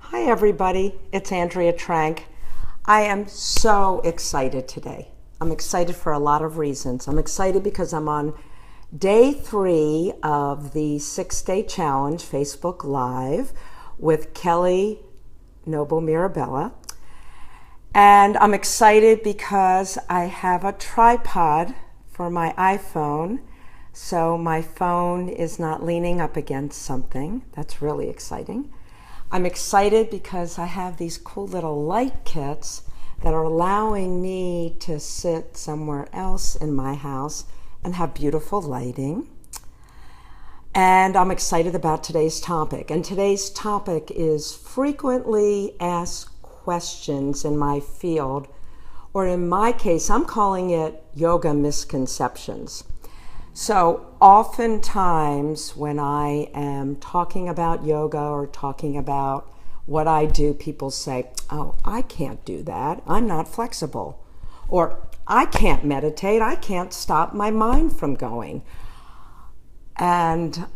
Hi everybody, it's Andrea Trank. I am so excited today. I'm excited for a lot of reasons. I'm excited because I'm on day 3 of the 6-day challenge, Facebook Live, with Kelly Noble Mirabella. And I'm excited because I have a tripod for my iPhone, so my phone is not leaning up against something. That's really exciting. I'm excited because I have these cool little light kits that are allowing me to sit somewhere else in my house and have beautiful lighting. And I'm excited about today's topic. And today's topic is frequently asked questions in my field, or in my case, I'm calling it yoga misconceptions. So oftentimes when I am talking about yoga or talking about what I do, people say, oh, I can't do that. I'm not flexible. Or I can't meditate. I can't stop my mind from going. And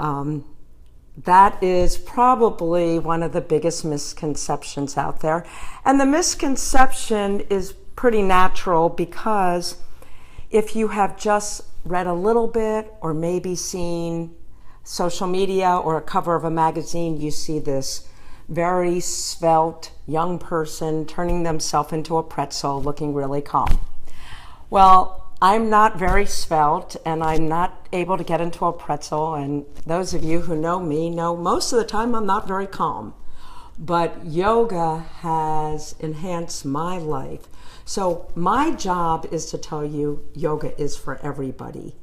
that is probably one of the biggest misconceptions out there. And the misconception is pretty natural because if you have just read a little bit or maybe seen social media or a cover of a magazine, you see this very svelte young person turning themselves into a pretzel looking really calm. Well, I'm not very svelte and I'm not able to get into a pretzel, and those of you who know me know most of the time I'm not very calm. But yoga has enhanced my life. So my job is to tell you yoga is for everybody.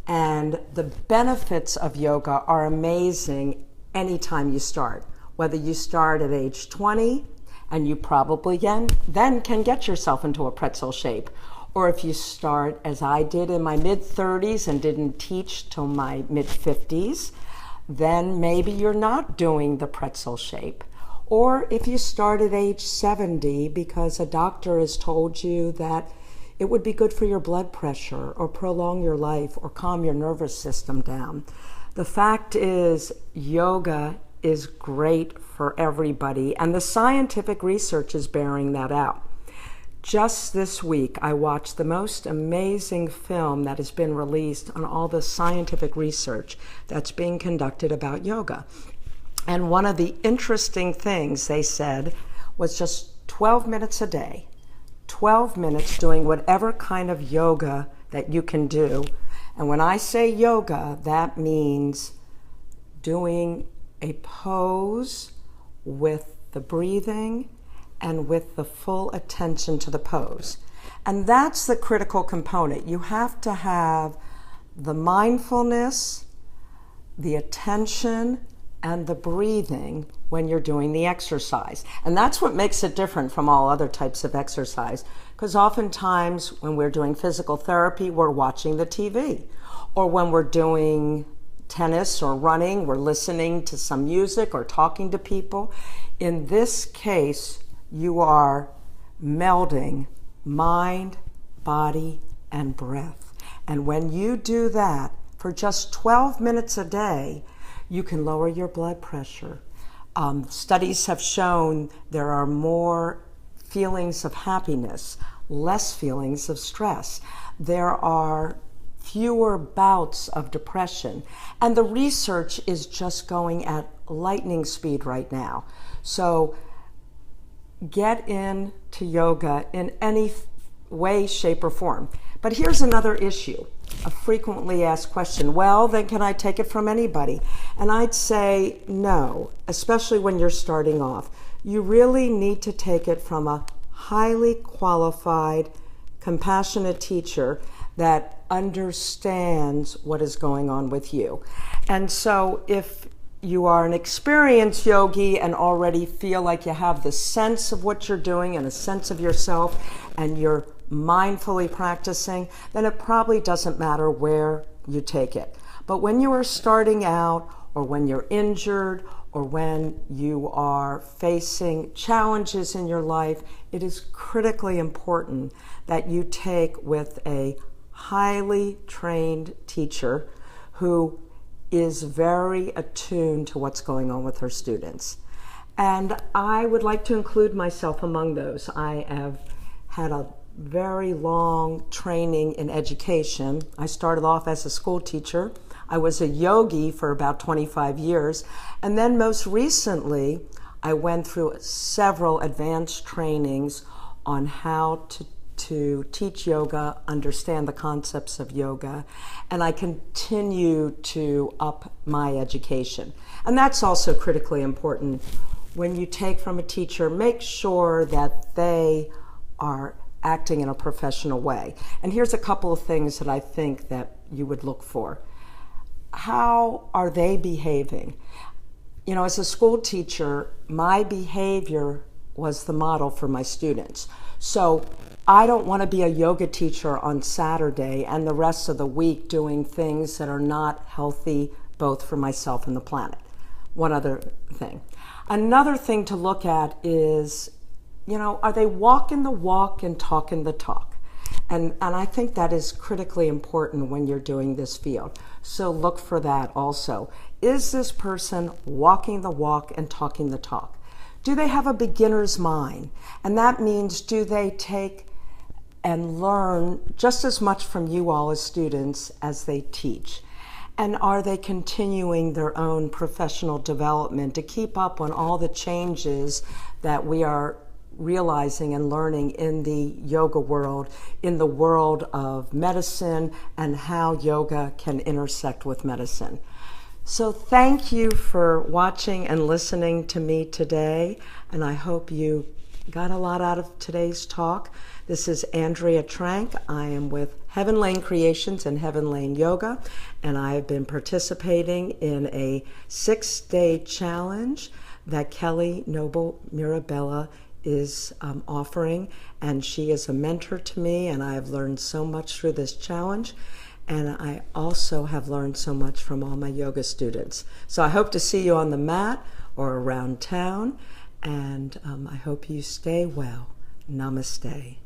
And the benefits of yoga are amazing anytime you start. Whether you start at age 20 and you probably then can get yourself into a pretzel shape. Or if you start, as I did in my mid-30s and didn't teach till my mid-50s, then maybe you're not doing the pretzel shape. Or if you start at age 70 because a doctor has told you that it would be good for your blood pressure or prolong your life or calm your nervous system down. The fact is, yoga is great for everybody, and the scientific research is bearing that out. Just this week, I watched the most amazing film that has been released on all the scientific research that's being conducted about yoga. And one of the interesting things they said was just 12 minutes a day, 12 minutes doing whatever kind of yoga that you can do. And when I say yoga, that means doing a pose with the breathing and with the full attention to the pose. And that's the critical component. You have to have the mindfulness, the attention, and the breathing when you're doing the exercise. And that's what makes it different from all other types of exercise. Because oftentimes when we're doing physical therapy, we're watching the TV. Or when we're doing tennis or running, we're listening to some music or talking to people. In this case, you are melding mind, body, and breath. And when you do that for just 12 minutes a day, you can lower your blood pressure. Studies have shown there are more feelings of happiness, less feelings of stress. There are fewer bouts of depression. And the research is just going at lightning speed right now. So get into yoga in any way, shape, or form. But here's another issue, a frequently asked question. Well, then can I take it from anybody? And I'd say no, especially when you're starting off. You really need to take it from a highly qualified, compassionate teacher that understands what is going on with you. And so if you are an experienced yogi and already feel like you have the sense of what you're doing and a sense of yourself and you're mindfully practicing, then it probably doesn't matter where you take it. But when you are starting out, or when you're injured, or when you are facing challenges in your life, it is critically important that you take with a highly trained teacher who is very attuned to what's going on with her students. And I would like to include myself among those. I have had a very long training in education. I started off as a school teacher. I was a yogi for about 25 years. And then most recently, I went through several advanced trainings on how to teach yoga, understand the concepts of yoga, and I continue to up my education. And that's also critically important. When you take from a teacher, make sure that they are acting in a professional way. And here's a couple of things that I think that you would look for. How are they behaving? You know, as a school teacher, my behavior was the model for my students. So I don't want to be a yoga teacher on Saturday and the rest of the week doing things that are not healthy both for myself and the planet. One other thing. Another thing to look at is, you know, are they walking the walk and talking the talk? And I think that is critically important when you're doing this field. So look for that also. Is this person walking the walk and talking the talk? Do they have a beginner's mind? And that means, do they take and learn just as much from you all as students as they teach? And are they continuing their own professional development to keep up on all the changes that we are realizing and learning in the yoga world, in the world of medicine, and how yoga can intersect with medicine? So thank you for watching and listening to me today, and I hope you got a lot out of today's talk. This is Andrea Trank. I am with Heaven Lane Creations and Heaven Lane Yoga, and I have been participating in a 6-day challenge that Kelly Noble Mirabella is offering, and she is a mentor to me, and I have learned so much through this challenge, and I also have learned so much from all my yoga students. So I hope to see you on the mat or around town, and I hope you stay well. Namaste.